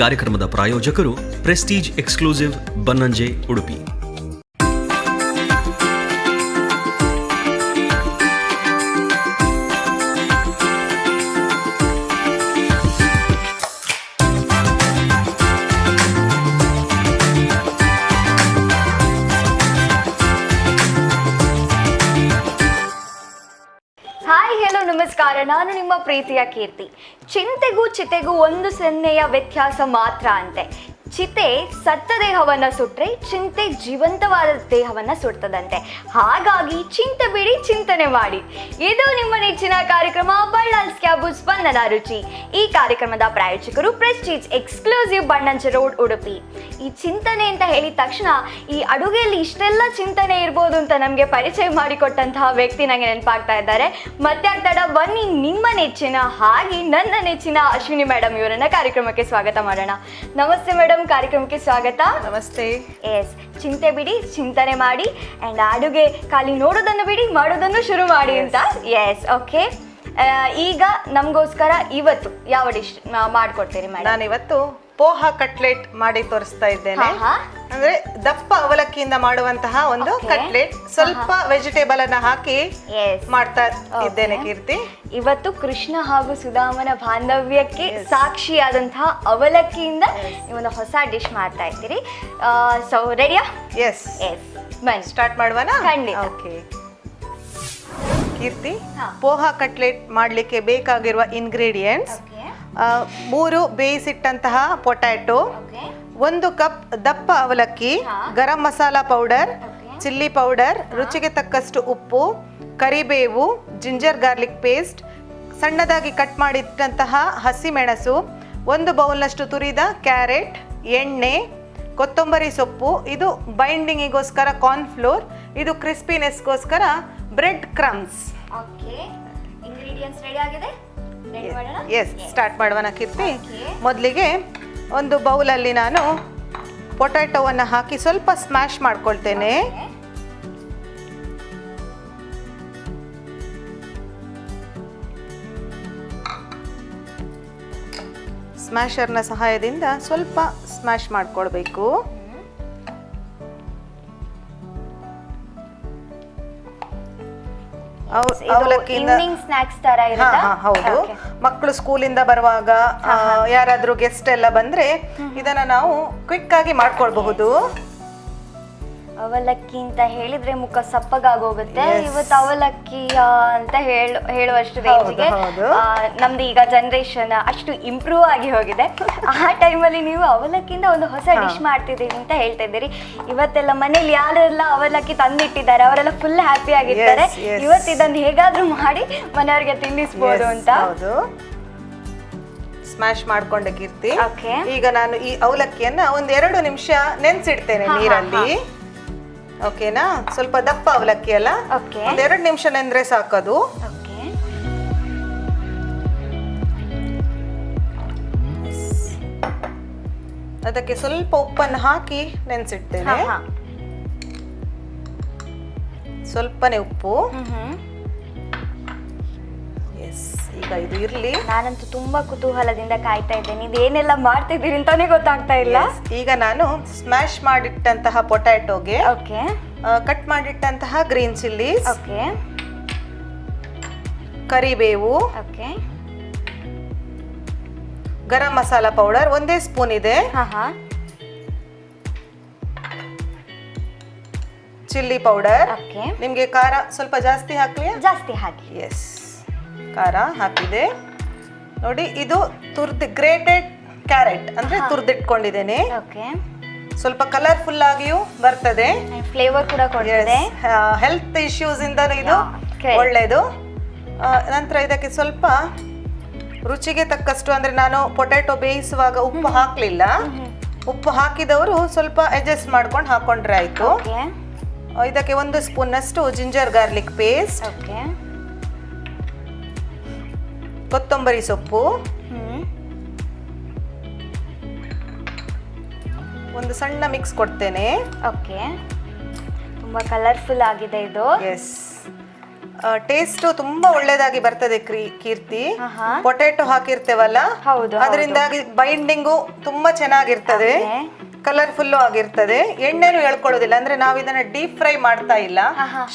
ಕಾರ್ಯಕ್ರಮದ ಪ್ರಾಯೋಜಕರು Prestige exclusive Bannanje Udupi. ನಮಸ್ಕಾರ, ನಾನು ನಿಮ್ಮ ಪ್ರೀತಿಯ ಕೀರ್ತಿ. ಚಿಂತೆಗೂ ಚಿತೆಗೂ ಒಂದು ಸೊನ್ನೆಯ ವ್ಯತ್ಯಾಸ ಮಾತ್ರ ಅಂತೆ. ಚಿತೆ ಸತ್ತ ದೇಹವನ್ನು ಸುಟ್ಟರೆ ಚಿಂತೆ ಜೀವಂತವಾದ ದೇಹವನ್ನು ಸುಡ್ತದಂತೆ. ಹಾಗಾಗಿ ಚಿಂತೆ ಬಿಡಿ, ಚಿಂತನೆ ಮಾಡಿ. ಇದು ನಿಮ್ಮ ನೆಚ್ಚಿನ ಕಾರ್ಯಕ್ರಮ ಬಳ್ಳಾಲ್ಸ್ ಕ್ಯಾಬು ಸ್ಪಂದನ ರುಚಿ. ಈ ಕಾರ್ಯಕ್ರಮದ ಪ್ರಾಯೋಜಕರು Prestige Exclusive Bannanje road Udupi. ಈ ಚಿಂತನೆ ಅಂತ ಹೇಳಿದ ತಕ್ಷಣ ಈ ಅಡುಗೆಯಲ್ಲಿ ಇಷ್ಟೆಲ್ಲ ಚಿಂತನೆ ಇರ್ಬೋದು ಅಂತ ನಮಗೆ ಪರಿಚಯ ಮಾಡಿಕೊಟ್ಟಂತಹ ವ್ಯಕ್ತಿ ನನಗೆ ನೆನಪಾಗ್ತಾ ಇದ್ದಾರೆ. ಮತ್ತೆ ಆಗ್ತಾಡ ಬನ್ನಿ, ನಿಮ್ಮ ನೆಚ್ಚಿನ ಹಾಗೆ ನನ್ನ ನೆಚ್ಚಿನ ಅಶ್ವಿನಿ ಮೇಡಮ್ ಇವರನ್ನ ಕಾರ್ಯಕ್ರಮಕ್ಕೆ ಸ್ವಾಗತ ಮಾಡೋಣ. ನಮಸ್ತೆ ಮೇಡಮ್, ಕಾರ್ಯಕ್ರಮಕ್ಕೆ ಸ್ವಾಗತ. ನಮಸ್ತೆ. ಎಸ್, ಚಿಂತೆ ಬಿಡಿ, ಚಿಂತನೆ ಮಾಡಿ, ಅಂಡ್ ಅಡುಗೆ ಖಾಲಿ ನೋಡೋದನ್ನು ಬಿಡಿ, ಮಾಡೋದನ್ನು ಶುರು ಮಾಡಿ ಅಂತ. Yes, okay. ಈಗ ನಮಗೋಸ್ಕರ ಇವತ್ತು ಯಾವ ಡಿಶ್ ಮಾಡ್ಕೊಡ್ತೀರಿ ಮೇಡಮ್? ನಾನು ಇವತ್ತು ಪೋಹಾ ಕಟ್ಲೆಟ್ ಮಾಡಿ ತೋರಿಸ್ತಾ ಇದ್ದೇನೆ. ಅಂದ್ರೆ ದಪ್ಪ ಅವಲಕ್ಕಿಯಿಂದ ಮಾಡುವಂತಹ ಒಂದು ಕಟ್ಲೆಟ್, ಸ್ವಲ್ಪ ವೆಜಿಟೇಬಲ್ ಅನ್ನ ಹಾಕಿ ಮಾಡ್ತಾ ಇದ್ದೇನೆ ಕೀರ್ತಿ. ಇವತ್ತು ಕೃಷ್ಣ ಹಾಗೂ ಸುಧಾಮನ ಬಾಂಧವ್ಯಕ್ಕೆ ಸಾಕ್ಷಿಯಾದಂತಹ ಅವಲಕ್ಕಿಯಿಂದ ಒಂದು ಹೊಸ ಡಿಶ್ ಮಾಡ್ತಾ ಇದ್ದೀರಿ. ಸೊ ರೆಡಿಯಾ? ಎಸ್ ಎಸ್, ಬನ್ನಿ ಸ್ಟಾರ್ಟ್ ಮಾಡುವನಾ? ಖಂಡಿತ. ಓಕೆ ಕೀರ್ತಿ, ಪೋಹಾ ಕಟ್ಲೆಟ್ ಮಾಡ್ಲಿಕ್ಕೆ ಬೇಕಾಗಿರುವ ಇಂಗ್ರೀಡಿಯೆಂಟ್ಸ್: 3 ಬೇಯಿಸಿಟ್ಟಂತಹ ಪೊಟ್ಯಾಟೊ, 1 ಕಪ್ ದಪ್ಪ ಅವಲಕ್ಕಿ, garam masala powder, chilli powder, ರುಚಿಗೆ ತಕ್ಕಷ್ಟು ಉಪ್ಪು, ಕರಿಬೇವು, ಜಿಂಜರ್ ಗಾರ್ಲಿಕ್ ಪೇಸ್ಟ್, ಸಣ್ಣದಾಗಿ ಕಟ್ ಮಾಡಿಟ್ಟಂತಹ ಹಸಿಮೆಣಸು, 1 ಬೌಲ್ನಷ್ಟು ತುರಿದ ಕ್ಯಾರೆಟ್, ಎಣ್ಣೆ, ಕೊತ್ತಂಬರಿ ಸೊಪ್ಪು, ಇದು ಬೈಂಡಿಂಗಿಗೋಸ್ಕರ ಕಾರ್ನ್ಫ್ಲೋರ್, ಇದು ಕ್ರಿಸ್ಪಿನೆಸ್ಗೋಸ್ಕರ bread crumbs. Okay, ingredients ready ಆಗಿದೆ. ಎಸ್, ಸ್ಟಾರ್ಟ್ ಮಾಡುವನ ಕೀರ್ತಿ. ಮೊದಲಿಗೆ ಒಂದು ಬೌಲಲ್ಲಿ ನಾನು ಪೊಟ್ಯಾಟೊವನ್ನು ಹಾಕಿ ಸ್ವಲ್ಪ ಸ್ಮ್ಯಾಶ್ ಮಾಡ್ಕೊಳ್ತೇನೆ. ಸ್ಮ್ಯಾಶರ್ನ ಸಹಾಯದಿಂದ ಸ್ವಲ್ಪ ಸ್ಮ್ಯಾಶ್ ಮಾಡ್ಕೊಳ್ಬೇಕು. ಹೌದು, ಮಕ್ಕಳು ಸ್ಕೂಲಿಂದ ಬರುವಾಗ ಯಾರಾದ್ರೂ ಗೆಸ್ಟ್ ಎಲ್ಲ ಬಂದ್ರೆ ಇದನ್ನ ನಾವು ಕ್ವಿಕ್ ಆಗಿ ಮಾಡ್ಕೊಳ್ಬಹುದು. ಅವಲಕ್ಕಿ ಅಂತ ಹೇಳಿದ್ರೆ ಮುಖ ಸಪ್ಪಗಾಗೋಗುತ್ತೆ. ಇವತ್ತು ಅವಲಕ್ಕಿ ಅಂತ ಹೇಳುವಷ್ಟು ರೇಂಜಿಗೆ ನಮ್ದು ಈಗ ಜನರೇಷನ್ ಅಷ್ಟು ಇಂಪ್ರೂವ್ ಆಗಿ ಹೋಗಿದೆ. ಆ ಟೈಮಲ್ಲಿ ನೀವು ಅವಲಕ್ಕಿಯಿಂದ ಒಂದು ಹೊಸ ಡಿಶ್ ಮಾಡ್ತಿದ್ದೀರಿ ಅಂತ ಹೇಳ್ತಾ ಇದ್ದೀರಿ. ಇವತ್ತೆಲ್ಲ ಮನೇಲಿ ಯಾರೆಲ್ಲ ಅವಲಕ್ಕಿ ತಂದಿಟ್ಟಿದ್ದಾರೆ ಅವರೆಲ್ಲ ಫುಲ್ ಹ್ಯಾಪಿ ಆಗಿರ್ತಾರೆ. ಇವತ್ತು ಇದನ್ನು ಹೇಗಾದ್ರೂ ಮಾಡಿ ಮನೆಯವ್ರಿಗೆ ತಿನ್ನಿಸ್ಬೋದು ಅಂತ. ಸ್ಮ್ಯಾಶ್ ಮಾಡ್ಕೊಂಡೆ ಕೀರ್ತಿ. ಈಗ ನಾನು ಈ ಅವಲಕ್ಕಿಯನ್ನ 1-2 ನಿಮಿಷ ನೆನ್ಸಿಡ್ತೇನೆ ನೀರಲ್ಲಿ. ಓಕೆನಾ? ಸ್ವಲ್ಪ ದಪ್ಪ ಅವಲಕ್ಕಿ ಅಲ್ಲ, 1-2 ನಿಮಿಷ ನೆಂದ್ರೆ ಸಾಕದು. ಅದಕ್ಕೆ ಸ್ವಲ್ಪ ಉಪ್ಪನ್ನು ಹಾಕಿ ನೆನ್ಸಿಡ್ತೇನೆ. ಸ್ವಲ್ಪನೇ ಉಪ್ಪು. ಎಸ್, ಈಗ ಇದು ಇರ್ಲಿ. ನಾನಂತೂ ತುಂಬಾ ಕುತೂಹಲದಿಂದ ಕಾಯ್ತಾ ಇದ್ದೇನೆ. ಇದೇನೆಲ್ಲ ಮಾಡ್ತಿದ್ದೀರಿ ಅಂತಾನೆ ಗೊತ್ತಾಗ್ತಾ ಇಲ್ಲ. ಈಗ ನಾನು ಸ್ಮ್ಯಾಶ್ ಮಾಡಿಟ್ಟಂತಹ ಪೊಟ್ಯಾಟೊಗೆ ಕಟ್ ಮಾಡಿಟ್ಟಂತಹ ಗ್ರೀನ್ ಚಿಲ್ಲೀಸ್, ಕರಿಬೇವು, ಗರಂ ಮಸಾಲಾ ಪೌಡರ್ 1 ಸ್ಪೂನ್ ಇದೆ, ಚಿಲ್ಲಿ ಪೌಡರ್. ನಿಮ್ಗೆ ಖಾರ ಸ್ವಲ್ಪ ಜಾಸ್ತಿ ಹಾಕ್ಲಿ? ಜಾಸ್ತಿ ಹಾಕಿ. ಎಸ್, ಖಾರ ಹಾಕಿದೆ ನೋಡಿ. ಇದು ಗ್ರೇಟೆಡ್ ಕ್ಯಾರೆಟ್ ಅಂದ್ರೆ ತುರ್ದಿಟ್ಕೊಂಡಿದ್ದೇನೆ. ಸ್ವಲ್ಪ ಕಲರ್ಫುಲ್ ಆಗಿಯೂ ಬರ್ತದೆ, ಫ್ಲೇವರ್ ಕೂಡ ಕೊಡ್ತದೆ. ಹೆಲ್ತ್ ಇಶ್ಯೂಸ್ ಇಂದ ಇದು ಒಳ್ಳೇದು. ನಂತರ ಇದಕ್ಕೆ ಸ್ವಲ್ಪ ರುಚಿಗೆ ತಕ್ಕಷ್ಟು, ಅಂದ್ರೆ ನಾನು ಪೊಟ್ಯಾಟೊ ಬೇಯಿಸುವಾಗ ಉಪ್ಪು ಹಾಕ್ಲಿಲ್ಲ. ಉಪ್ಪು ಹಾಕಿದವರು ಸ್ವಲ್ಪ ಅಡ್ಜಸ್ಟ್ ಮಾಡ್ಕೊಂಡು ಹಾಕೊಂಡ್ರೆ ಆಯ್ತು. ಇದಕ್ಕೆ 1 ಸ್ಪೂನ್ ಅಷ್ಟು ಜಿಂಜರ್ ಗಾರ್ಲಿಕ್ ಪೇಸ್ಟ್, ಕೊತ್ತಂಬರಿ ಸೊಪ್ಪು, ಒಂದು ಸಣ್ಣ ಮಿಕ್ಸ್ ಕೊಡ್ತೇನೆ. ತುಂಬಾ ಕಲರ್ಫುಲ್ ಆಗಿದೆ ಇದು. ಎಸ್, ಟೇಸ್ಟ್ ತುಂಬಾ ಒಳ್ಳೇದಾಗಿ ಬರ್ತದೆ ಕೀರ್ತಿ. ಆಹಾ. ಪೊಟೆಟೊ ಹಾಕಿರ್ತೇವಲ್ಲ, ಹೌದು, ಅದರಿಂದಾಗಿ ಬೈಂಡಿಂಗು ತುಂಬಾ ಚೆನ್ನಾಗಿರ್ತದೆ, ಕಲರ್ಫುಲ್ ಆಗಿರ್ತದೆ. ಎಣ್ಣೆನು ಎಳ್ಕೊಳ್ಳೋದಿಲ್ಲ, ಅಂದ್ರೆ ನಾವು ಇದನ್ನ ಡೀಪ್ ಫ್ರೈ ಮಾಡ್ತಾ ಇಲ್ಲ,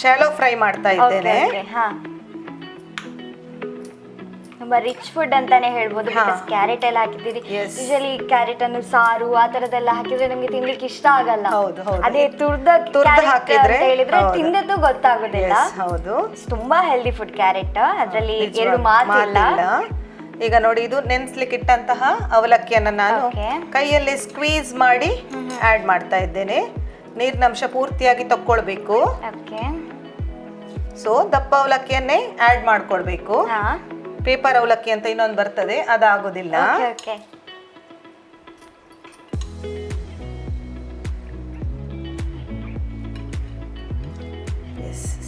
ಶಾಲೋ ಫ್ರೈ ಮಾಡ್ತಾ ಇದ್ದೇನೆ. ತುಂಬಾ ರಿಚ್ ಫುಡ್ ಅಂತಾನೆ ಹೇಳ್ಬೋದು. ಬಿಕಾಸ್ ಕ್ಯಾರೆಟ್ ಎಲ್ಲ ಹಾಕಿದ್ದೀರಿ. ಯೂಶಲಿ ಕ್ಯಾರೆಟ್ ಅನ್ನು ಸಾರು ಆ ತರದೆಲ್ಲ ಹಾಕಿದ್ರೆ ನಮ್ಗೆ ತಿನ್ಲಿಕ್ಕೆ ಇಷ್ಟ ಆಗಲ್ಲ. ಅದೇ ತುರ್ದ ಹಾಕಿದ್ರೆ ಹೇಳಿದ್ರೆ ತಿಂದದ್ದು ಗೊತ್ತಾಗೋದಿಲ್ಲ. ಹೌದು, ತುಂಬಾ ಹೆಲ್ದಿ ಫುಡ್ ಕ್ಯಾರೆಟ್, ಅದ್ರಲ್ಲಿ ಎರಡು ಮಾತಿಲ್ಲ. ಈಗ ನೋಡಿ, ಇದು ನೆನ್ಸ್ಲಿಕ್ಕೆ ಇಟ್ಟಂತಹ ಅವಲಕ್ಕಿಯನ್ನ ನಾನು ಕೈಯಲ್ಲಿ ಸ್ಕ್ವೀಸ್ ಮಾಡಿ ಆಡ್ ಮಾಡ್ತಾ ಇದ್ದೇನೆ. ನೀರಿನಂಶ ಪೂರ್ತಿಯಾಗಿ ತಕ್ಕೊಳ್ಬೇಕು. ಸೊ ದಪ್ಪ ಅವಲಕ್ಕಿಯನ್ನೇ ಆಡ್ ಮಾಡ್ಕೊಳ್ಬೇಕು. ಪೇಪರ್ ಅವಲಕ್ಕಿ ಅಂತ ಇನ್ನೊಂದು ಬರ್ತದೆ, ಅದಾಗೋದಿಲ್ಲ.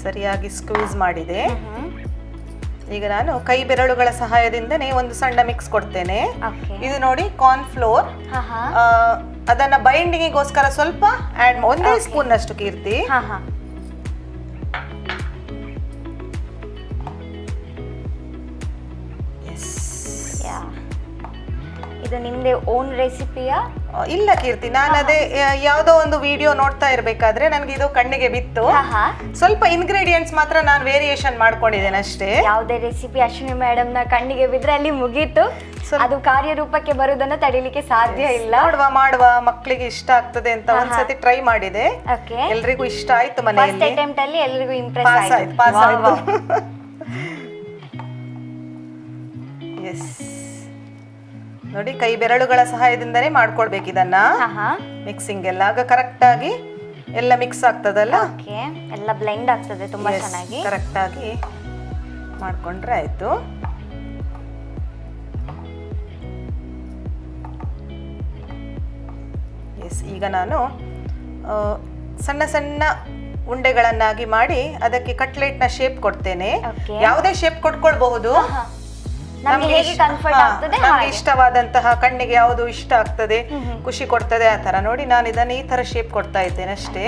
ಸರಿಯಾಗಿ ಸ್ಕ್ವೀಸ್ ಮಾಡಿದೆ. ಈಗ ನಾನು ಕೈ ಬೆರಳುಗಳ ಸಹಾಯದಿಂದನೇ ಒಂದು ಸಣ್ಣ ಮಿಕ್ಸ್ ಕೊಡ್ತೇನೆ. ಇದು ನೋಡಿ ಕಾರ್ನ್ ಫ್ಲೋರ್, ಅದನ್ನ ಬೈಂಡಿಂಗಿಗೋಸ್ಕರ ಸ್ವಲ್ಪ ಆಡ್ ಒಂದೇ ಸ್ಪೂನ್ ಅಷ್ಟು ಕೀರ್ತಿ. ಇದು ನಿಮ್ದೇ ಓನ್ ರೆಸಿಪಿಯಾ? ಇಲ್ಲ ಕೀರ್ತಿ, ನಾನು ಅದೇ ಯಾವುದೋ ಒಂದು ವಿಡಿಯೋ ನೋಡ್ತಾ ಇರ್ಬೇಕಾದ್ರೆ ನನಗೆ ಇದು ಕಣ್ಣಿಗೆ ಬಿತ್ತು. ಸ್ವಲ್ಪ ಇಂಗ್ರೀಡಿಯೆಂಟ್ಸ್ ಮಾತ್ರ ನಾನು ವೇರಿಯೇಷನ್ ಮಾಡ್ಕೊಂಡಿದ್ದೇನೆ ಅಷ್ಟೇ. ಯಾವುದೇ ರೆಸಿಪಿ ಅಶ್ವಿನಿ ಮೇಡಮ್ ನ ಕಣ್ಣಿಗೆ ಬಿದ್ರೆ ಅಲ್ಲಿ ಮುಗೀತು, ಅದು ಕಾರ್ಯರೂಪಕ್ಕೆ ಬರುವುದನ್ನ ತಡಿಲಿಕ್ಕೆ ಸಾಧ್ಯ ಇಲ್ಲ. ಮಾಡುವ ಮಕ್ಕಳಿಗೆ ಇಷ್ಟ ಆಗ್ತದೆ ಅಂತ ಒಂದ್ಸತಿ ಟ್ರೈ ಮಾಡಿದೆ, ಎಲ್ರಿಗೂ ಇಷ್ಟ ಆಯ್ತು. ಮನೆಯಲ್ಲಿ ಅಟೆಂಪ್ಟ್ ಅಲ್ಲಿ ಎಲ್ರಿಗೂ ಇಂಪ್ರೆಸ್ ಆಯ್ತು. ಪಾಸ್ ಆಯ್ತು. ಎಸ್, ನೋಡಿ ಕೈ ಬೆರಳುಗಳ ಸಹಾಯದಿಂದನೇ ಮಾಡ್ಕೊಳ್ಬೇಕು ಇದನ್ನ. ಮಿಕ್ಸಿಂಗ್ ಎಲ್ಲ ಆಗ ಕರೆಕ್ಟ್ ಆಗಿ ಎಲ್ಲ ಮಿಕ್ಸ್ ಆಗ್ತದಲ್ಲ, ಎಲ್ಲ ಬ್ಲೆಂಡ್ ಆಗ್ತದೆ ತುಂಬಾ ಚೆನ್ನಾಗಿ. ಕರೆಕ್ಟ್ ಆಗಿ ಮಾಡ್ಕೊಂಡ್ರೆ ಆಯ್ತು. ಎಸ್, ಈಗ ನಾನು ಸಣ್ಣ ಸಣ್ಣ ಉಂಡೆಗಳನ್ನಾಗಿ ಮಾಡಿ ಅದಕ್ಕೆ ಕಟ್ಲೆಟ್ ನ ಶೇಪ್ ಕೊಡ್ತೇನೆ. ಯಾವುದೇ ಶೇಪ್ ಕೊಟ್ಕೊಳ್ಬಹುದು, ನಮ್ಗೆ ಇಷ್ಟವಾದಂತಹ, ಕಣ್ಣಿಗೆ ಯಾವುದು ಇಷ್ಟ ಆಗ್ತದೆ, ಖುಷಿ ಕೊಡ್ತದೆ ಆ ತರ. ನೋಡಿ, ನಾನು ಇದನ್ನ ಈ ತರ ಶೇಪ್ ಕೊಡ್ತಾ ಇದ್ದೇನೆ ಅಷ್ಟೇ.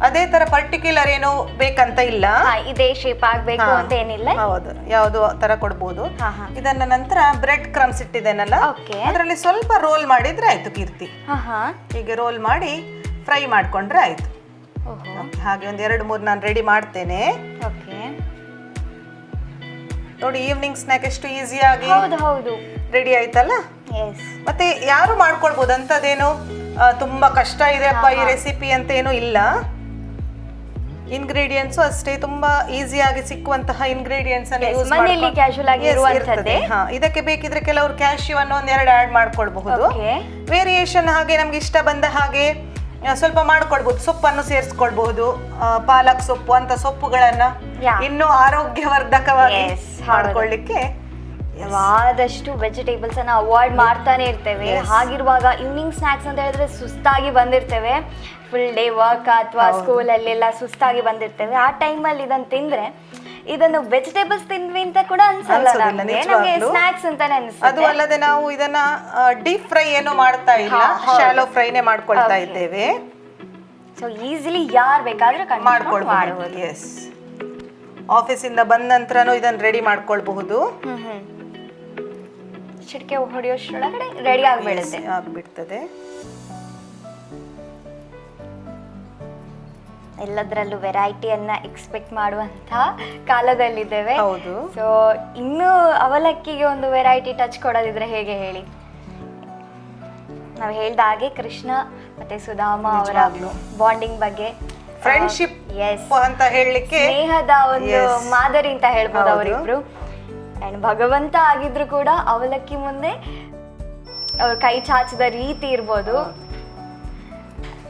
ಅದೇ ತರ ಪರ್ಟಿಕ್ಯುಲರ್ ಏನು ಬೇಕಂತ ಇಲ್ಲ, ಇದೇ ಶೇಪ್ ಆಗ್ಬೇಕು ಅಂತ ಏನಿಲ್ಲ. ಹೌದು, ಯಾವುದು ತರ ಕೊಡ್ಬೋದು. ಇದನ್ನ ನಂತರ ಬ್ರೆಡ್ ಕ್ರಮ್ಸ್ ಇಟ್ಟಿದ್ದೇನಲ್ಲ, ಅದರಲ್ಲಿ ಸ್ವಲ್ಪ ರೋಲ್ ಮಾಡಿದ್ರೆ ಆಯ್ತು ಕೀರ್ತಿ. ಹೀಗೆ ರೋಲ್ ಮಾಡಿ ಫ್ರೈ ಮಾಡ್ಕೊಂಡ್ರೆ ಆಯ್ತು. ಹಾಗೆ ಒಂದ್ 2-3 ನಾನು ರೆಡಿ ಮಾಡ್ತೇನೆ. ನೋಡಿ, ಈವ್ನಿಂಗ್ ಸ್ನಾಕ್ ಎಷ್ಟು ಈಸಿಯಾಗಿ ರೆಡಿ ಆಯ್ತಲ್ಲ. ಮತ್ತೆ ಯಾರು ಮಾಡ್ಕೊಳ್ಬಹುದು, ಅಂತದೇನು ತುಂಬಾ ಕಷ್ಟ ಇದೆ ಅಪ್ಪ ಈ ರೆಸಿಪಿ ಅಂತ ಏನು ಇಲ್ಲ. ಇಂಗ್ರೀಡಿಯೆಂಟ್ಸ್ ಅಷ್ಟೇ ತುಂಬಾ ಈಸಿಯಾಗಿ ಸಿಕ್ಕುವಂತಹ ಇಂಗ್ರೀಡಿಯೆಂಟ್ಸ್ ಅನ್ನು ಯೂಸ್ ಮಾಡಿ. ಇದಕ್ಕೆ ಬೇಕಿದ್ರೆ ಕೆಲವರು ಕ್ಯಾಶ್ಯೂ ಅನ್ನು 1-2 ಆಡ್ ಮಾಡ್ಕೊಳ್ಬಹುದು. ವೇರಿಯೇಷನ್ ಹಾಗೆ ನಮ್ಗೆ ಇಷ್ಟ ಬಂದ ಹಾಗೆ ಸ್ವಲ್ಪ ಮಾಡ್ಕೊಳ್ಬಹುದು. ಸೊಪ್ಪನ್ನು ಸೇರಿಸ್ಕೊಳ್ಬಹುದು, ಪಾಲಕ್ ಸೊಪ್ಪು ಅಂತ ಸೊಪ್ಪುಗಳನ್ನ ಇನ್ನೂ ಆರೋಗ್ಯವರ್ಧಕವಾಗಿ ಮಾಡ್ಕೊಳ್ಳಿಕ್ಕೆ. ಆದಷ್ಟು ವೆಜಿಟೇಬಲ್ಸ್ ಅನ್ನ ಅವಾಯ್ಡ್ ಮಾಡ್ತಾನೆ ಇರ್ತೇವೆ. ಹಾಗಿರುವಾಗ ಈವ್ನಿಂಗ್ ಸ್ನಾಕ್ಸ್ ಅಂತ ಹೇಳಿದ್ರೆ ಸುಸ್ತಾಗಿ ಬಂದಿರ್ತೇವೆ, ಫುಲ್ ಡೇ ವರ್ಕ್ ಅಥವಾ ಸ್ಕೂಲಲ್ಲೆಲ್ಲ ಸುಸ್ತಾಗಿ ಬಂದಿರ್ತೇವೆ. ಆ ಟೈಮಲ್ಲಿ ಇದನ್ನ ತಿಂದ್ರೆ, ಇದನ್ನು ವೆಜಿಟೇಬಲ್ಸ್ ತಿಂದ್ವಿ ಅಂತ ಕೂಡ ಅನ್ಸಲ್ಲ, ನಮಗೆ ಸ್ನಾಕ್ಸ್ ಅಂತಾನೆ ಅನ್ಸುತ್ತೆ. ಅದು ಅಲ್ಲದೆ ನಾವು ಇದನ್ನ ಡೀಪ್ ಫ್ರೈ ಏನು ಮಾಡ್ತಾ ಇಲ್ಲ, ಶಾಲೋ ಫ್ರೈನೇ ಮಾಡ್ಕೊಳ್ತಾ ಇದ್ದೇವೆ. ಸೊ ಈಸಿಲಿ ಯಾರು ಬೇಕಾದ್ರೂ ಮಾಡ್ಕೊಳ್ಬಹುದು. ಎಸ್, ಆಫೀಸಿಂದ ಬಂದ ನಂತರನೂ ಇದನ್ನ ರೆಡಿ ಮಾಡ್ಕೊಳ್ಬಹುದು. ಚಿಟಿಕೆ ಹೊಡೆಯೋಷ್ಟ್ರೊಳಗಡೆ ರೆಡಿ ಆಗ್ಬಿಡ್ತದೆ. ಎಲ್ಲದರಲ್ಲೂ ವೆರೈಟಿಯನ್ನ ಎಕ್ಸ್ಪೆಕ್ಟ್ ಮಾಡುವಂತ ಕಾಲದಲ್ಲಿದ್ದೇವೆ. ಹೌದು. ಸೊ ಇನ್ನು ಅವಲಕ್ಕಿಗೆ ಒಂದು ವೆರೈಟಿ ಟಚ್ ಕೊಡೋದಿದ್ರೆ ಹೇಗೆ ಹೇಳಿ? ನಾವು ಹೇಳ್ದ ಹಾಗೆ ಕೃಷ್ಣ ಮತ್ತೆ ಸುಧಾಮ ಅವರ ಬಾಂಡಿಂಗ್ ಬಗ್ಗೆ, ಫ್ರೆಂಡ್ಶಿಪ್ ಅಂತ ಹೇಳಲಿಕ್ಕೆ, ಸ್ನೇಹದ ಒಂದು ಮಾದರಿ ಅಂತ ಹೇಳ್ಬೋದು ಅವರಿಬ್ರು. ಅಂಡ್ ಭಗವಂತ ಆಗಿದ್ರು ಕೂಡ ಅವಲಕ್ಕಿ ಮುಂದೆ ಅವ್ರ ಕೈ ಚಾಚಿದ ರೀತಿ ಇರ್ಬೋದು,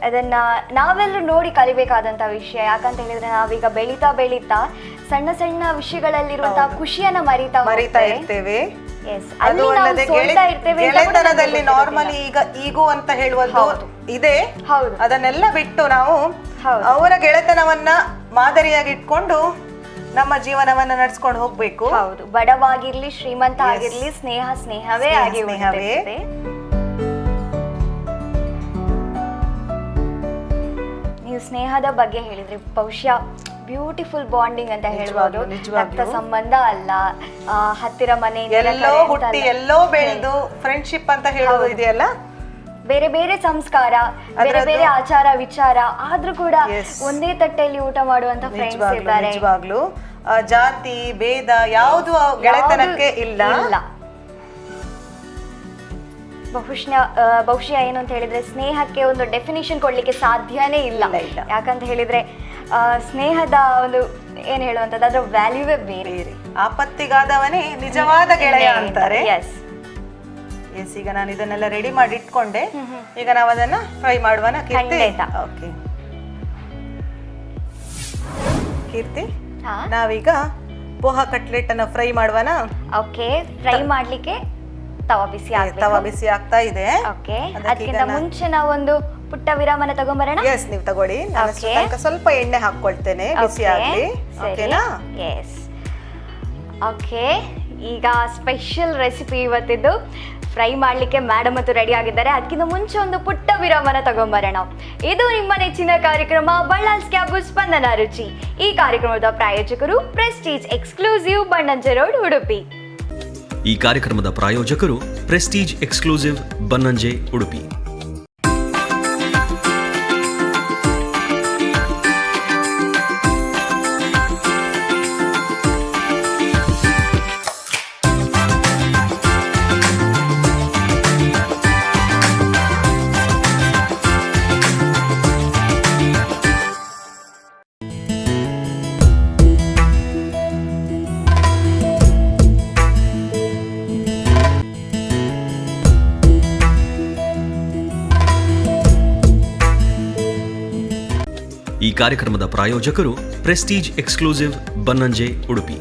ಅದನ್ನ ನಾವೆಲ್ಲರೂ ನೋಡಿ ಕಲಿಬೇಕಾದಂತ ವಿಷಯ. ಯಾಕಂತ ಹೇಳಿದ್ರೆ ನಾವೀಗ ಬೆಳೀತಾ ಬೆಳೀತಾ ಸಣ್ಣ ಸಣ್ಣ ವಿಷಯಗಳಲ್ಲಿರುವಂತಹ ಖುಷಿಯನ್ನ ಮರಿತಾ ಇರ್ತೇವೆ. ಗೆಳೆತನದಲ್ಲಿ ನಾರ್ಮಲಿ ಈಗ ಈಗೋ ಅಂತ ಹೇಳುವುದು ಇದೆ, ಅದನ್ನೆಲ್ಲ ಬಿಟ್ಟು ನಾವು ಅವರ ಗೆಳೆತನವನ್ನ ಮಾದರಿಯಾಗಿ ಇಟ್ಕೊಂಡು ನಮ್ಮ ಜೀವನವನ್ನ ನಡೆಸ್ಕೊಂಡು ಹೋಗ್ಬೇಕು. ಹೌದು, ಬಡವಾಗಿರ್ಲಿ ಶ್ರೀಮಂತ ಆಗಿರ್ಲಿ, ಸ್ನೇಹವೇ ಆಗಿ. ನೀವು ಸ್ನೇಹದ ಬಗ್ಗೆ ಹೇಳಿದ್ರಿ, ಬಹುಶಃ ಬ್ಯೂಟಿಫುಲ್ ಬಾಂಡಿಂಗ್ ಅಂತ ಹೇಳ್ಬೋದು. ನಿಜವಾಗ್ಲೂ. ರಕ್ತ ಸಂಬಂಧ ಅಲ್ಲ, ಹತ್ತಿರ ಮನೆಯಿಂದ ಎಲ್ಲೋ ಹುಟ್ಟಿ ಎಲ್ಲೋ ಬೆಳೆದು ಫ್ರೆಂಡ್ಶಿಪ್ ಅಂತ ಹೇಳೋದು ಇದೆಯಲ್ಲ, ಬೇರೆ ಬೇರೆ ಸಂಸ್ಕಾರ, ಬೇರೆ ಬೇರೆ ಆಚಾರ ವಿಚಾರ ಆದ್ರೂ ಕೂಡ ಒಂದೇ ತಟ್ಟೆಯಲ್ಲಿ ಊಟ ಮಾಡುವಂತ ಫ್ರೆಂಡ್ಸ್ ಇದ್ದಾರೆ. ನಿಜವಾಗ್ಲೂ ಜಾತಿ ಭೇದ ಯಾವುದು ಗೆಳೆತನಕ್ಕೆ ಇಲ್ಲ. ಬಹುಶಃ ಏನು ಅಂತ ಹೇಳಿದ್ರೆ ಸ್ನೇಹಕ್ಕೆ ಒಂದು ಡೆಫಿನಿಷನ್ ಕೊಡ್ಲಿಕ್ಕೆ ಸಾಧ್ಯನೇ ಇಲ್ಲ. ಯಾಕಂತ ಹೇಳಿದ್ರೆ ಸ್ನೇಹದ ಒಂದು ಏನ್ ಹೇಳುವಂತದ್ದು, ಅದ್ರ ವ್ಯಾಲ್ಯೂವೇ ಬೇರೆ. ಆಪತ್ತಿಗಾದವನೇ ನಿಜವಾದ ಗೆಳೆಯ ಅಂತಾರೆ. ಎಸ್, ಈಗ ನಾನು ಇದನ್ನೆಲ್ಲ ರೆಡಿ ಮಾಡಿ ಇಟ್ಕೊಂಡೆ. ಈಗ ನಾವು ಅದನ್ನ ಫ್ರೈ ಮಾಡುವನ ಕೀರ್ತಿ? ಓಕೆ ಕೀರ್ತಿ, ನಾವೀಗ ಪೋಹಾ ಕಟ್ಲೆಟ್ ಅನ್ನ ಫ್ರೈ ಮಾಡುವನ? ಓಕೆ, ಫ್ರೈ ಮಾಡ್ಲಿಕ್ಕೆ ತವಾ ಬಿಸಿ ಆಗ್ತಾ ಇದೆ. ಓಕೆ, ಅದಕ್ಕಿಂತ ಮುಂಚೆ ನಾವೊಂದು ಪುಟ್ಟ ವಿರಾಮನ ತಗೊಂಬರೋಣ. ಎಸ್, ನೀವು ತಗೊಳ್ಳಿ. ನಾನು ಸ್ವಲ್ಪ ಎಣ್ಣೆ ಹಾಕೊಳ್ತೇನೆ, ಬಿಸಿ ಆಗ್ಲಿ. ಓಕೆನಾ? ಎಸ್. ಓಕೆ, ಈಗ ಸ್ಪೆಷಲ್ ರೆಸಿಪಿ ಇವತ್ತಿದ್ದು ಫ್ರೈ ಮಾಡಲಿಕ್ಕೆ ಮೇಡಮ್ ಮತ್ತು ರೆಡಿ ಆಗಿದ್ದಾರೆ. ಅದಕ್ಕಿಂತ ಮುಂಚೆ ಒಂದು ಪುಟ್ಟ ವಿರಾಮನ ತಗೊಂಬರೋಣ. ಇದು ನಿಮ್ಮ ನೆಚ್ಚಿನ ಕಾರ್ಯಕ್ರಮ ಬಳ್ಳಾಲ್ಸ್ ಕ್ಯಾಬು ಸ್ಪಂದನ ರುಚಿ. ಈ ಕಾರ್ಯಕ್ರಮದ ಪ್ರಾಯೋಜಕರು ಪ್ರೆಸ್ಟೀಜ್ ಎಕ್ಸ್ಕ್ಲೂಸಿವ್ ಬಣ್ಣಂಜೆ ರೋಡ್, ಉಡುಪಿ. ಈ ಕಾರ್ಯಕ್ರಮದ ಪ್ರಾಯೋಜಕರು ಪ್ರೆಸ್ಟೀಜ್ ಎಕ್ಸ್ಕ್ಲೂಸಿವ್ ಬನ್ನಂಜೆ, ಉಡುಪಿ. ಈ ಕಾರ್ಯಕ್ರಮದ ಪ್ರಾಯೋಜಕರು ಪ್ರೆಸ್ಟೀಜ್ ಎಕ್ಸ್ಕ್ಲೂಸಿವ್ ಬನ್ನಂಜೆ, ಉಡುಪಿ.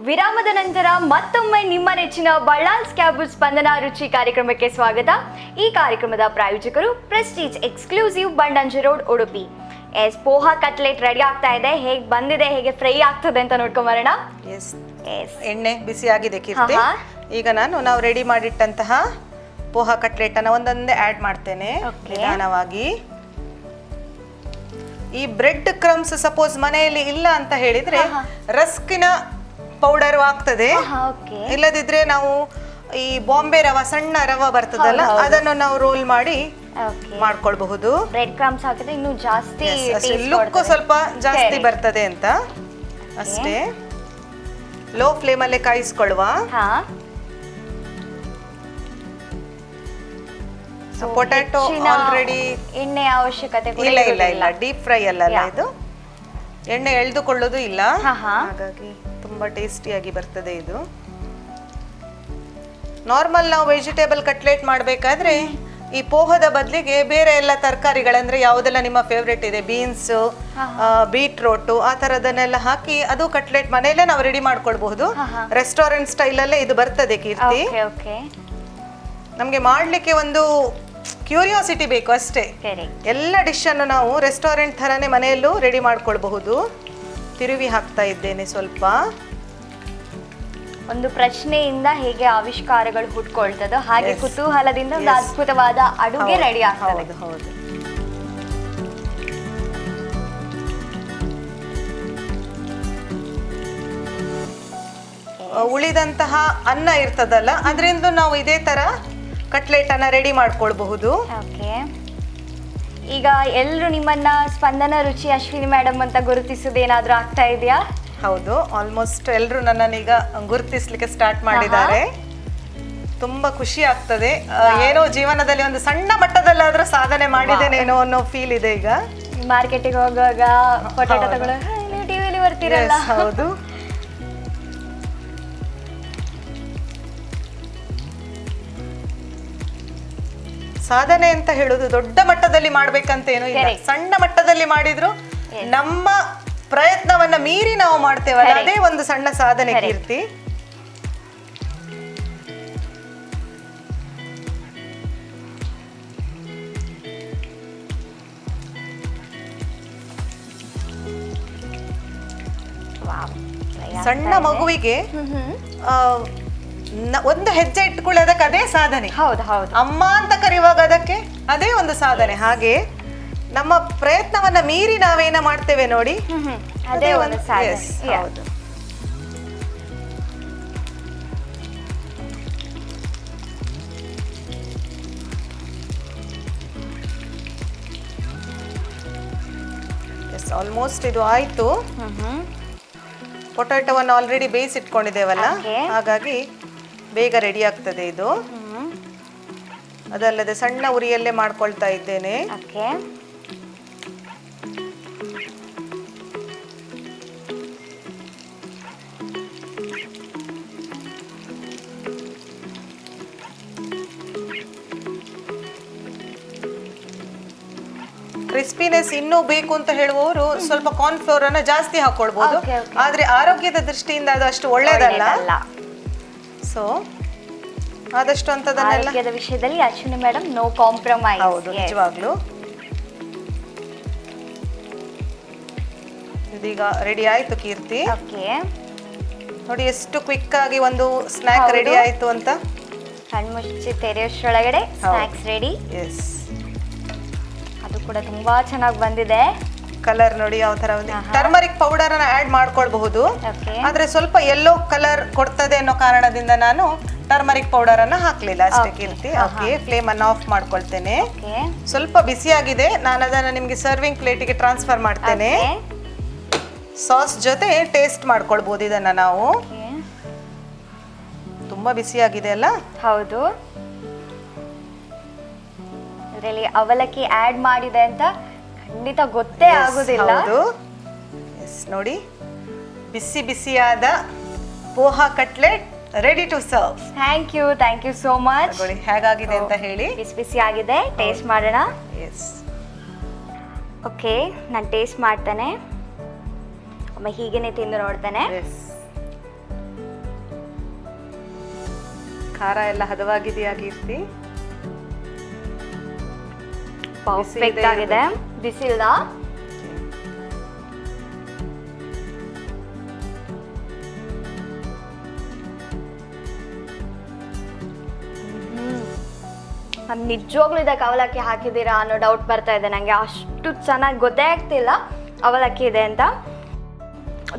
ವಿರಾಮದ ನಂತರ ಮತ್ತೊಮ್ಮೆ ನಿಮ್ಮ ನೆಚ್ಚಿನ ಬಳ್ಳಾಲ್ಸ್ ಕ್ಯಾಬು ಸ್ಪಂದನ ರುಚಿ ಕಾರ್ಯಕ್ರಮಕ್ಕೆ ಸ್ವಾಗತ. ಈ ಕಾರ್ಯಕ್ರಮದ ಪ್ರಾಯೋಜಕರು Prestige Exclusive Bannanje Road, Udupi. Poha cutlet ready ಆಗ್ತಾ ಇದೆ. ಹೇಗೆ ಬಂದಿದೆ, ಹೇಗೆ ಫ್ರೈ ಆಗ್ತದೆ ಅಂತ ನೋಡ್ಕೊಂಬರೋಣ. ಎಣ್ಣೆ ಬಿಸಿ ಆಗಿದೆ ಕೀರ್ತಿ. ಈಗ ನಾವು ರೆಡಿ ಮಾಡಿಟ್ಟಂತಹ ಪೋಹಾ ಕಟ್ಲೆಟ್ ಅನ್ನ ಒಂದೊಂದೇ ಆಡ್ ಮಾಡ್ತೇನೆ ನಿಧಾನವಾಗಿ. ಈ ಬ್ರೆಡ್ ಕ್ರಮ್ಸ್ ಸಪೋಸ್ ಮನೆಯಲ್ಲಿ ಇಲ್ಲ ಅಂತ ಹೇಳಿದ್ರೆ ರಸ್ಕಿನ ಪೌಡರ್ ಆಗ್ತದೆ. ಇಲ್ಲದಿದ್ರೆ ನಾವು ಈ ಬಾಂಬೆ ರವ, ಸಣ್ಣ ರವ ಬರ್ತದಲ್ಲ, ಅದನ್ನು ನಾವು ರೋಲ್ ಮಾಡಿ ಮಾಡ್ಕೊಳ್ಬಹುದು. ಬ್ರೆಡ್ ಕ್ರಮ್ಸ್ ಹಾಕಿದ್ರೆ ಇನ್ನೂ ಜಾಸ್ತಿ ಲುಕ್ ಸ್ವಲ್ಪ ಜಾಸ್ತಿ ಬರ್ತದೆ ಅಂತ ಅಷ್ಟೇ. ಲೋ ಫ್ಲೇಮ್ ಅಲ್ಲೇ ಕಾಯಿಸ್ಕೊಳ್ಳುವ. ಪೊಟ್ಯಾಟೊ ಆಲ್ರೆಡಿ ಎಣ್ಣೆ ಅವಶ್ಯಕತೆ ಇಲ್ಲ, ಡೀಪ್ ಫ್ರೈ ಅಲ್ಲ ಇದು, ಎಣ್ಣೆ ಎಳೆದುಕೊಳ್ಳೋದು ಇಲ್ಲ. ಹಾಗಾಗಿ ತುಂಬಾ ಟೇಸ್ಟಿಯಾಗಿ ಬರ್ತದೆ ಇದು. ನಾರ್ಮಲ್ ನಾವು ವೆಜಿಟೇಬಲ್ ಕಟ್ಲೆಟ್ ಮಾಡಬೇಕಾದ್ರೆ ಈ ಪೋಹದ ಬದಲಿಗೆ ಬೇರೆ ಎಲ್ಲ ತರಕಾರಿಗಳಂದ್ರೆ ಯಾವುದೆಲ್ಲ ನಿಮ್ಮ ಫೇವ್ರೇಟ್ ಇದೆ, ಬೀನ್ಸ್, ಬೀಟ್ರೋಟು, ಆ ಥರದನ್ನೆಲ್ಲ ಹಾಕಿ ಅದು ಕಟ್ಲೆಟ್ ಮನೆಯಲ್ಲೇ ನಾವು ರೆಡಿ ಮಾಡ್ಕೊಳ್ಬಹುದು. ರೆಸ್ಟೋರೆಂಟ್ ಸ್ಟೈಲಲ್ಲೇ ಇದು ಬರ್ತದೆ ಕೀರ್ತಿ. ನಮಗೆ ಮಾಡಲಿಕ್ಕೆ ಒಂದು ಕ್ಯೂರಿಯಾಸಿಟಿ ಬೇಕು ಅಷ್ಟೇ. ಎಲ್ಲ ಡಿಶ್ ಅನ್ನು ನಾವು ರೆಸ್ಟೋರೆಂಟ್ ಥರನೇ ಮನೆಯಲ್ಲೂ ರೆಡಿ ಮಾಡ್ಕೊಳ್ಬಹುದು. ತಿರುವಿ ಹಾಕ್ತಾ ಇದ್ದೇನೆ ಸ್ವಲ್ಪ. ಒಂದು ಪ್ರಶ್ನೆಯಿಂದ ಹೇಗೆ ಆವಿಷ್ಕಾರಗಳು ಹುಟ್ಕೊಳ್ತದೋ ಹಾಗೆ ಕುತೂಹಲದಿಂದ ಒಂದು ಅದ್ಭುತವಾದ ಅಡುಗೆ ರೆಡಿ ಆಗ್ತದೆ. ಹೌದು. ಉಳಿದಂತಹ ಅನ್ನ ಇರ್ತದಲ್ಲ, ಅದರಿಂದ ನಾವು ಇದೇ ತರ ಕಟ್ಲೆಟ್ ಅನ್ನ ರೆಡಿ ಮಾಡ್ಕೊಳ್ಬಹುದು. ಈಗ ಎಲ್ಲರೂ ನಿಮ್ಮನ್ನ ಸ್ಪಂದನ ರುಚಿ ಅಶ್ವಿನಿ ಮೇಡಮ್ ಅಂತ ಗುರುತಿಸೋದೇನಾದ್ರೂ ಆಗ್ತಾ ಇದೆಯಾ? ಹೌದು, ಆಲ್ಮೋಸ್ಟ್ ಎಲ್ಲರೂ ನನ್ನನ್ನೀಗ ಗುರುತಿಸ್ಲಿಕ್ಕೆ ಸ್ಟಾರ್ಟ್ ಮಾಡಿದ್ದಾರೆ. ತುಂಬಾ ಖುಷಿ ಆಗ್ತದೆ. ಏನೋ ಜೀವನದಲ್ಲಿ ಒಂದು ಸಣ್ಣ ಮಟ್ಟದಲ್ಲಾದ್ರೂ ಸಾಧನೆ ಮಾಡಿದ್ದೇನೇನೋ ಅನ್ನೋ ಫೀಲ್ ಇದೆ. ಈಗ ಮಾರ್ಕೆಟಿಗೆ ಹೋಗುವಾಗ ಪೊಟ್ಯಾಟೊ ತಗೊಳ್ಳುವಾಗ ನೀವು ಟಿವಿಯಲ್ಲಿ ಬರ್ತೀರಲ್ಲ. ಹೌದು. ಸಾಧನೆ ಅಂತ ಹೇಳುದು ದೊಡ್ಡ ಮಟ್ಟದಲ್ಲಿ ಮಾಡ್ಬೇಕಂತ ಏನೋ ಇಲ್ಲ, ಸಣ್ಣ ಮಟ್ಟದಲ್ಲಿ ಮಾಡಿದ್ರು ನಮ್ಮ ಪ್ರಯತ್ನವನ್ನ ಮೀರಿ ನಾವು ಮಾಡ್ತೇವಲ್ಲ, ಅದೇ ಒಂದು ಸಣ್ಣ ಸಾಧನೆ ಕೀರ್ತಿ. ಸಣ್ಣ ಮಗುವಿಗೆ ಒಂದು ಹೆಜ್ಜೆ ಇಟ್ಕೊಳ್ಳೋದಕ್ಕೆ ಅದೇ ಸಾಧನೆ. ಹೌದು ಹೌದು. ಅಮ್ಮ ಅಂತ ಕರೆಯುವಾಗ ಅದಕ್ಕೆ ಅದೇ ಒಂದು ಸಾಧನೆ. ಹಾಗೆ ನಮ್ಮ ಪ್ರಯತ್ನವನ್ನ ಮೀರಿ ನಾವೇನ ಮಾಡ್ತೇವೆ ನೋಡಿ, ಅದೇ ಒಂದು ಸಾಧನೆ. Yes, ಹೌದು. ಆಲ್ಮೋಸ್ಟ್ ಇದು ಆಯ್ತು. ಪೊಟ್ಯಾಟೋವನ್ನು ಆಲ್ರೆಡಿ ಬೇಯಿಸಿಟ್ಕೊಂಡಿದ್ದೇವಲ್ಲ, ಹಾಗಾಗಿ ಬೇಗ ರೆಡಿ ಆಗ್ತದೆ ಇದು. ಅದಲ್ಲದೆ ಸಣ್ಣ ಉರಿಯಲ್ಲೇ ಮಾಡ್ಕೊಳ್ತಾ ಇದ್ದೇನೆ. ಕ್ರಿಸ್ಪಿನೆಸ್ ಇನ್ನೂ ಬೇಕು ಅಂತ ಹೇಳುವವರು ಸ್ವಲ್ಪ ಕಾರ್ನ್ ಫ್ಲೋರ್ ಅನ್ನ ಜಾಸ್ತಿ ಹಾಕೊಳ್ಬಹುದು, ಆದ್ರೆ ಆರೋಗ್ಯದ ದೃಷ್ಟಿಯಿಂದ ಅದು ಅಷ್ಟು ಒಳ್ಳೇದಲ್ಲ. ಸೊ ಆದಷ್ಟು ಅಂತದನ್ನೆಲ್ಲ ಆರೋಗ್ಯದ ವಿಷಯದಲ್ಲಿ ಅಶ್ವಿನಿ ಮೇಡಮ್ ನೋ ಕಾಂಪ್ರಮೈಸ್. ಹೌದು, ನಿಜವಾಗ್ಲೂ. ಇದೀಗ ರೆಡಿ ಆಯ್ತು ಕೀರ್ತಿ. ನೋಡಿ ಎಷ್ಟು ಕ್ವಿಕ್ ಆಗಿ ಒಂದು ಸ್ನಾಕ್ ರೆಡಿ ಆಯ್ತು ಅಂತ. ಕಣ್ಮುಚ್ಚಿ ತೆರೆಯೋಷ್ರೊಳಗಡೆ ಸ್ನಾಕ್ಸ್ ರೆಡಿ. ಎಸ್, ಅದು ಕೂಡ ತುಂಬಾ ಚೆನ್ನಾಗಿ ಬಂದಿದೆ. ಕಲರ್ ನೋಡಿ ಯಾವ ತರ. ಟರ್ಮರಿಕ್ ಪೌಡರ್ ಅನ್ನ ಆಡ್ ಮಾಡ್ಕೊಳ್ಬಹುದು, ಆದ್ರೆ ಸ್ವಲ್ಪ ಯೆಲ್ಲೋ ಕಲರ್ ಕೊಡ್ತದೆ ಅನ್ನೋ ಕಾರಣದಿಂದ ನಾನು ಟರ್ಮರಿಕ್ ಪೌಡರ್ ಅನ್ನ ಹಾಕ್ಲಿಲ್ಲ ಅಷ್ಟೇ ಕೀರ್ತಿ. ಓಕೆ, ಫ್ಲೇಮ್ ಅನ್ನ ಆಫ್ ಮಾಡ್ಕೊಳ್ತೇನೆ. ಸ್ವಲ್ಪ ಬಿಸಿಯಾಗಿದೆ, ನಾನು ಅದನ್ನ ನಿಮ್ಗೆ ಸರ್ವಿಂಗ್ ಪ್ಲೇಟಿಗೆ ಟ್ರಾನ್ಸ್ಫರ್ ಮಾಡ್ತೇನೆ. ಸಾಸ್ ಜೊತೆ ಟೇಸ್ಟ್ ಮಾಡ್ಕೊಳ್ಬಹುದು ಇದನ್ನ ನಾವು. ತುಂಬಾ ಬಿಸಿಯಾಗಿದೆ ಅಲ್ಲ? ಹೌದು. ಇದರಲ್ಲಿ ಅವಲಕ್ಕಿ ಆಡ್ ಮಾಡಿದೆ ಅಂತ ಖಂಡಿತ ಗೊತ್ತೇ ಆಗುದಿಲ್ಲ. ನೋಡಿ, ಬಿಸಿ ಬಿಸಿಯಾದ poha cutlet ready to serve. Thank you so much. ಹೇಗಾಗಿದೆ ಅಂತ ಹೇಳಿ. ಬಿಸಿ ಬಿಸಿ ಆಗಿದೆ, ಟೇಸ್ಟ್ ಮಾಡೋಣ. ಓಕೆ, ನಾನು ಟೇಸ್ಟ್ ಮಾಡ್ತೇನೆ. ಒಮ್ಮೆ ಹೀಗೇನೆ ತಿಂದು ನೋಡ್ತೇನೆ. ಖಾರ ಎಲ್ಲ ಹದವಾಗಿದೆಯಾ ಕೀರ್ತಿ? ಪರ್ಫೆಕ್ಟ್ ಆಗಿದೆ. ಬಿಸಿಲ್ದ ನಿಜವಾಗ್ಲೂ ಇದಕ್ಕೆ ಅವಲಕ್ಕಿ ಹಾಕಿದ್ದೀರಾ ಅನ್ನೋ ಡೌಟ್ ಬರ್ತಾ ಇದೆ ನನಗೆ. ಅಷ್ಟು ಚೆನ್ನಾಗಿ ಗೊತ್ತೇ ಆಗ್ತಿಲ್ಲ ಅವಲಕ್ಕಿ ಇದೆ ಅಂತ.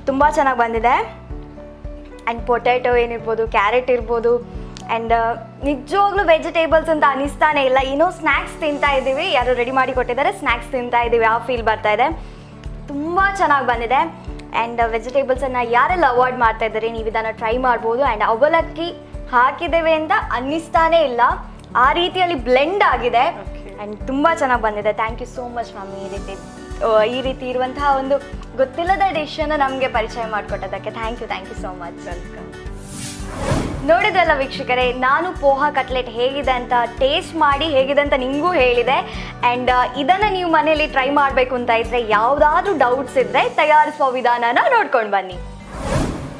ತುಂಬ ಚೆನ್ನಾಗಿ ಬಂದಿದೆ. ಆ್ಯಂಡ್ ಪೊಟ್ಯಾಟೊ ಏನಿರ್ಬೋದು, ಕ್ಯಾರೆಟ್ ಇರ್ಬೋದು, ಆ್ಯಂಡ್ ನಿಜವಾಗ್ಲೂ ವೆಜಿಟೇಬಲ್ಸ್ ಅಂತ ಅನಿಸ್ತಾನೆ ಇಲ್ಲ. ಏನೋ ಸ್ನ್ಯಾಕ್ಸ್ ತಿಂತಾ ಇದ್ದೀವಿ, ಯಾರು ರೆಡಿ ಮಾಡಿ ಕೊಟ್ಟಿದ್ದಾರೆ, ಸ್ನ್ಯಾಕ್ಸ್ ತಿಂತಾ ಇದ್ದೀವಿ ಆ ಫೀಲ್ ಬರ್ತಾ ಇದೆ. ತುಂಬ ಚೆನ್ನಾಗಿ ಬಂದಿದೆ. ಆ್ಯಂಡ್ ವೆಜಿಟೇಬಲ್ಸನ್ನು ಯಾರೆಲ್ಲ ಅವಾಯ್ಡ್ ಮಾಡ್ತಾ ಇದ್ದಾರೆ ನೀವು ಇದನ್ನು ಟ್ರೈ ಮಾಡ್ಬೋದು. ಆ್ಯಂಡ್ ಅವಲಕ್ಕಿ ಹಾಕಿದ್ದೇವೆ ಅಂತ ಅನ್ನಿಸ್ತಾನೆ ಇಲ್ಲ, ಆ ರೀತಿಯಲ್ಲಿ ಬ್ಲೆಂಡ್ ಆಗಿದೆ. ಆ್ಯಂಡ್ ತುಂಬ ಚೆನ್ನಾಗಿ ಬಂದಿದೆ. Thank you so much ma'am. ಈ ರೀತಿ ಇರುವಂತಹ ಒಂದು ಗೊತ್ತಿಲ್ಲದ ಡಿಶನ್ನು ನಮಗೆ ಪರಿಚಯ ಮಾಡಿಕೊಟ್ಟದಕ್ಕೆ thank you so much. Welcome. ನೋಡಿದ್ರಲ್ಲ ವೀಕ್ಷಕರೇ, ನಾನು ಪೋಹಾ ಕಟ್ಲೆಟ್ ಹೇಗಿದೆ ಅಂತ ಟೇಸ್ಟ್ ಮಾಡಿ ಹೇಗಿದೆ ಅಂತ ನಿಮಗೂ ಹೇಳಿದೆ. ಆ್ಯಂಡ್ ಇದನ್ನು ನೀವು ಮನೆಯಲ್ಲಿ ಟ್ರೈ ಮಾಡಬೇಕು ಅಂತ ಇದ್ದರೆ, ಯಾವುದಾದ್ರೂ ಡೌಟ್ಸ್ ಇದ್ದರೆ ತಯಾರಿಸುವ ವಿಧಾನನ ನೋಡ್ಕೊಂಡು ಬನ್ನಿ.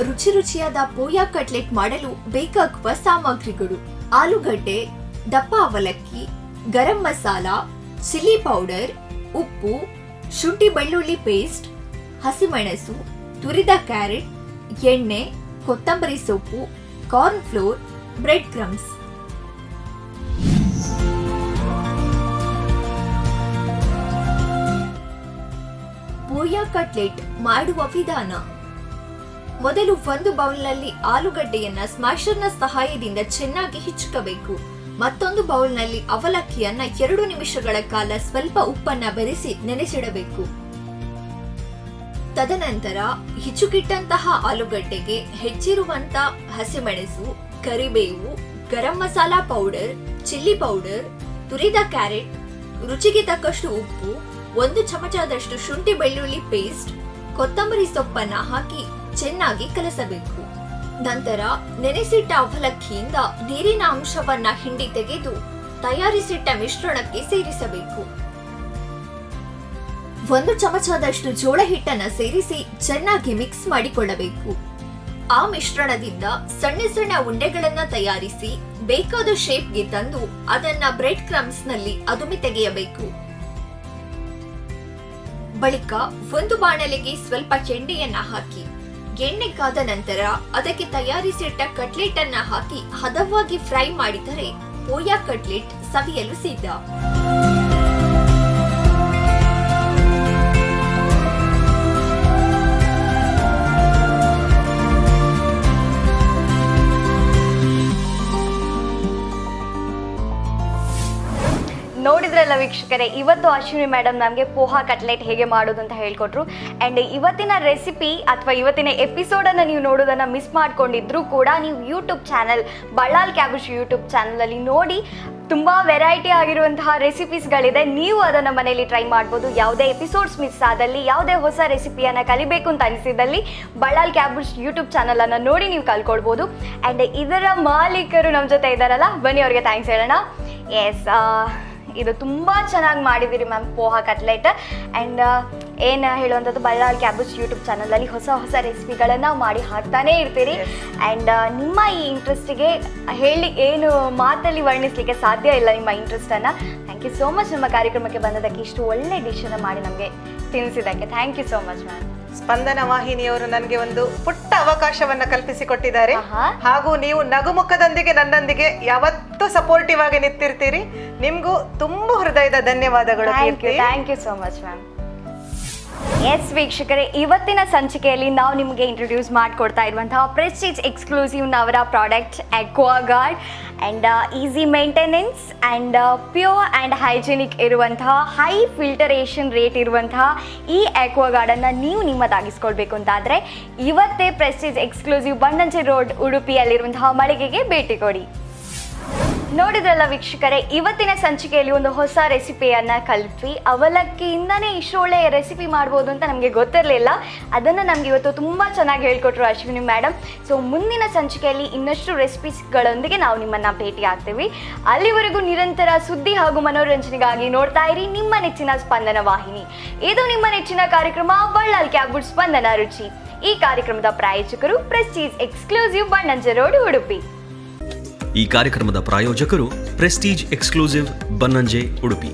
ರುಚಿ ರುಚಿಯಾದ ಪೋಹಾ ಕಟ್ಲೆಟ್ ಮಾಡಲು ಬೇಕಾಗುವ ಸಾಮಗ್ರಿಗಳು: ಆಲೂಗಡ್ಡೆ, ದಪ್ಪ ಅವಲಕ್ಕಿ, ಗರಂ ಮಸಾಲ, ಚಿಲ್ಲಿ ಪೌಡರ್, ಉಪ್ಪು, ಶುಂಠಿ ಬೆಳ್ಳುಳ್ಳಿ ಪೇಸ್ಟ್, ಹಸಿಮೆಣಸು, ತುರಿದ ಕ್ಯಾರೆಟ್, ಎಣ್ಣೆ, ಕೊತ್ತಂಬರಿ ಸೊಪ್ಪು, corn flour, bread crumbs. Poha cutlet ಮಾಡುವ ವಿಧಾನ: ಮೊದಲು ಒಂದು ಬೌಲ್ನಲ್ಲಿ ಆಲೂಗಡ್ಡೆಯನ್ನ ಸ್ಮ್ಯಾಶರ್ನ ಸಹಾಯದಿಂದ ಚೆನ್ನಾಗಿ ಹಿಚ್ಚಕಬೇಕು. ಮತ್ತೊಂದು ಬೌಲ್ನಲ್ಲಿ ಅವಲಕ್ಕಿಯನ್ನ 2 ನಿಮಿಷಗಳ ಕಾಲ ಸ್ವಲ್ಪ ಉಪ್ಪನ್ನ ಬೆರೆಸಿ ನೆನೆಸಿಡಬೇಕು. ತದನಂತರ ಹಿಚ್ಚುಕಿಟ್ಟಂತಹ ಆಲೂಗಡ್ಡೆಗೆ ಹೆಚ್ಚಿರುವಂತ ಹಸಿಮೆಣಸು, ಕರಿಬೇವು, garam masala powder, chilli powder, ತುರಿದ ಕ್ಯಾರೆಟ್, ರುಚಿಗೆ ತಕ್ಕಷ್ಟು ಉಪ್ಪು, 1 ಚಮಚದಷ್ಟು ಶುಂಠಿ ಬೆಳ್ಳುಳ್ಳಿ ಪೇಸ್ಟ್, ಕೊತ್ತಂಬರಿ ಸೊಪ್ಪನ್ನ ಹಾಕಿ ಚೆನ್ನಾಗಿ ಕಲಸಬೇಕು. ನಂತರ ನೆನೆಸಿಟ್ಟ ಅವಲಕ್ಕಿಯಿಂದ ನೀರಿನ ಅಂಶವನ್ನ ಹಿಂಡಿ ತೆಗೆದು ತಯಾರಿಸಿಟ್ಟ ಮಿಶ್ರಣಕ್ಕೆ ಸೇರಿಸಬೇಕು. 1 ಚಮಚದಷ್ಟು ಜೋಳ ಹಿಟ್ಟನ್ನ ಸೇರಿಸಿ ಚೆನ್ನಾಗಿ ಮಿಕ್ಸ್ ಮಾಡಿಕೊಳ್ಳಬೇಕು. ಆ ಮಿಶ್ರಣದಿಂದ ಸಣ್ಣ ಸಣ್ಣ ಉಂಡೆಗಳನ್ನ ತಯಾರಿಸಿ ಬೇಕಾದ ಶೇಪ್ಗೆ ತಂದು ಅದನ್ನ ಬ್ರೆಡ್ ಕ್ರಮ್ಸ್ ನಲ್ಲಿ ಅದುಮಿ ತೆಗೆಯಬೇಕು. ಬಳಿಕ ಒಂದು ಬಾಣಲೆಗೆ ಸ್ವಲ್ಪ ಎಣ್ಣೆಯನ್ನ ಹಾಕಿ ಎಣ್ಣೆ ಕಾದ ನಂತರ ಅದಕ್ಕೆ ತಯಾರಿಸಿಟ್ಟ ಕಟ್ಲೆಟ್ ಅನ್ನ ಹಾಕಿ ಹದವಾಗಿ ಫ್ರೈ ಮಾಡಿದರೆ ಪೋಯಾ ಕಟ್ಲೆಟ್ ಸವಿಯಲು ಸಿದ್ಧ. ನೋಡಿದ್ರಲ್ಲ ವೀಕ್ಷಕರೇ, ಇವತ್ತು ಅಶ್ವಿನಿ ಮೇಡಮ್ ನಮಗೆ ಪೋಹಾ ಕಟ್ಲೆಟ್ ಹೇಗೆ ಮಾಡೋದು ಅಂತ ಹೇಳ್ಕೊಟ್ರು. ಆ್ಯಂಡ್ ಇವತ್ತಿನ ರೆಸಿಪಿ ಅಥವಾ ಇವತ್ತಿನ ಎಪಿಸೋಡನ್ನು ನೀವು ನೋಡೋದನ್ನು ಮಿಸ್ ಮಾಡ್ಕೊಂಡಿದ್ರು ಕೂಡ ನೀವು ಯೂಟ್ಯೂಬ್ ಚಾನಲ್ ಬಳ್ಳಾಲ್ ಕ್ಯಾಬುಶ್ ಯೂಟ್ಯೂಬ್ ಚಾನಲಲ್ಲಿ ನೋಡಿ ತುಂಬ ವೆರೈಟಿ ಆಗಿರುವಂತಹ ರೆಸಿಪೀಸ್ಗಳಿದೆ. ನೀವು ಅದನ್ನು ಮನೆಯಲ್ಲಿ ಟ್ರೈ ಮಾಡ್ಬೋದು. ಯಾವುದೇ ಎಪಿಸೋಡ್ಸ್ ಮಿಸ್ ಆದಲ್ಲಿ, ಯಾವುದೇ ಹೊಸ ರೆಸಿಪಿಯನ್ನು ಕಲಿಬೇಕು ಅಂತ ಅನಿಸಿದಲ್ಲಿ ಬಳ್ಳಾಲ್ ಕ್ಯಾಬುಶ್ ಯೂಟ್ಯೂಬ್ ಚಾನಲನ್ನು ನೋಡಿ ನೀವು ಕಲ್ಕೊಳ್ಬೋದು. ಆ್ಯಂಡ್ ಇದರ ಮಾಲೀಕರು ನಮ್ಮ ಜೊತೆ ಇದ್ದಾರಲ್ಲ, ಬನ್ನಿ ಅವ್ರಿಗೆ ಥ್ಯಾಂಕ್ಸ್ ಹೇಳೋಣ. ಎಸ್, ಇದು ತುಂಬ ಚೆನ್ನಾಗಿ ಮಾಡಿದ್ದೀರಿ ಮ್ಯಾಮ್ ಪೋಹಾ ಕಟ್ಲೆಟ್. ಆ್ಯಂಡ್ ಏನು ಹೇಳುವಂಥದ್ದು, ಬಳ್ಳಾಲ್ ಕ್ಯಾಬುಶ್ ಯೂಟ್ಯೂಬ್ ಚಾನಲಲ್ಲಿ ಹೊಸ ಹೊಸ ರೆಸಿಪಿಗಳನ್ನು ಮಾಡಿ ಹಾಕ್ತಾನೇ ಇರ್ತೀರಿ. ಆ್ಯಂಡ್ ನಿಮ್ಮ ಈ ಇಂಟ್ರೆಸ್ಟಿಗೆ ಏನು ಮಾತಲ್ಲಿ ವರ್ಣಿಸಲಿಕ್ಕೆ ಸಾಧ್ಯ ಇಲ್ಲ ನಿಮ್ಮ ಇಂಟ್ರೆಸ್ಟನ್ನು. ಥ್ಯಾಂಕ್ ಯು ಸೋ ಮಚ್ ನಮ್ಮ ಕಾರ್ಯಕ್ರಮಕ್ಕೆ ಬಂದದಕ್ಕೆ, ಇಷ್ಟು ಒಳ್ಳೆ ಡಿಶನ್ನು ಮಾಡಿ ನಮಗೆ ತಿನ್ನಿಸಿದ್ದಕ್ಕೆ. Thank you so much ma'am. Spandana ವಾಹಿನಿಯವರು ನನಗೆ ಒಂದು ಪುಟ್ಟ ಅವಕಾಶವನ್ನ ಕಲ್ಪಿಸಿಕೊಟ್ಟಿದ್ದಾರೆ. ಹಾಗೂ ನೀವು ನಗುಮುಖದೊಂದಿಗೆ ನನ್ನೊಂದಿಗೆ ಯಾವತ್ತೂ ಸಪೋರ್ಟಿವ್ ಆಗಿ ನಿಂತಿರ್ತೀರಿ. ನಿಮ್ಗೂ ತುಂಬಾ ಹೃದಯದ ಧನ್ಯವಾದಗಳು. Thank you so much ma'am. Yes ವೀಕ್ಷಕರೇ, ಇವತ್ತಿನ ಸಂಚಿಕೆಯಲ್ಲಿ ನಾವು ನಿಮಗೆ ಇಂಟ್ರೊಡ್ಯೂಸ್ ಮಾಡಿಕೊಡ್ತಾ ಇರುವಂತಹ ಪ್ರೆಸ್ಟೀಜ್ ಎಕ್ಸ್ಕ್ಲೂಸಿವ್ನವರ product Aquaguard. And easy maintenance and pure and hygienic ಇರುವಂತಹ ಹೈ ಫಿಲ್ಟರೇಷನ್ ರೇಟ್ ಇರುವಂತಹ ಈ ಆಕ್ವಾಗಾರ್ಡನ್ನು ನೀವು ನಿಮ್ಮದಾಗಿಸ್ಕೊಳ್ಬೇಕು ಅಂತಾದರೆ ಇವತ್ತೇ ಪ್ರೆಸ್ಟೀಜ್ ಎಕ್ಸ್ಕ್ಲೂಸಿವ್ ಬಣ್ಣಂಚೆ ರೋಡ್ ಉಡುಪಿಯಲ್ಲಿರುವಂತಹ ಮಳಿಗೆಗೆ ಭೇಟಿ ಕೊಡಿ. ನೋಡಿದ್ರಲ್ಲ ವೀಕ್ಷಕರೇ, ಇವತ್ತಿನ ಸಂಚಿಕೆಯಲ್ಲಿ ಒಂದು ಹೊಸ ರೆಸಿಪಿಯನ್ನು ಕಲಿತ್ವಿ. ಅವಲಕ್ಕಿಯಿಂದನೇ ಇಷ್ಟು ಒಳ್ಳೆಯ ರೆಸಿಪಿ ಮಾಡ್ಬೋದು ಅಂತ ನಮಗೆ ಗೊತ್ತಿರಲಿಲ್ಲ. ಅದನ್ನು ನಮಗೆ ಇವತ್ತು ತುಂಬ ಚೆನ್ನಾಗಿ ಹೇಳ್ಕೊಟ್ರು ಅಶ್ವಿನಿ ಮೇಡಮ್. ಸೊ ಮುಂದಿನ ಸಂಚಿಕೆಯಲ್ಲಿ ಇನ್ನಷ್ಟು ರೆಸಿಪೀಸ್ಗಳೊಂದಿಗೆ ನಾವು ನಿಮ್ಮನ್ನು ಭೇಟಿ ಆಗ್ತೀವಿ. ಅಲ್ಲಿವರೆಗೂ ನಿರಂತರ ಸುದ್ದಿ ಹಾಗೂ ಮನೋರಂಜನೆಗಾಗಿ ನೋಡ್ತಾ ಇರಿ ನಿಮ್ಮ ನೆಚ್ಚಿನ ಸ್ಪಂದನ ವಾಹಿನಿ. ಇದು ನಿಮ್ಮ ನೆಚ್ಚಿನ ಕಾರ್ಯಕ್ರಮ ಬಳ್ಳಾಲ್ ಕ್ಯಾಬುಶ್ ಸ್ಪಂದನ ರುಚಿ. ಈ ಕಾರ್ಯಕ್ರಮದ ಪ್ರಾಯೋಜಕರು Prestige Exclusive Bannanje road Udupi. ಈ ಕಾರ್ಯಕ್ರಮದ ಪ್ರಾಯೋಜಕರು ಪ್ರೆಸ್ಟೀಜ್ ಎಕ್ಸ್ಕ್ಲೂಸಿವ್ ಬನ್ನಂಜೆ ಉಡುಪಿ.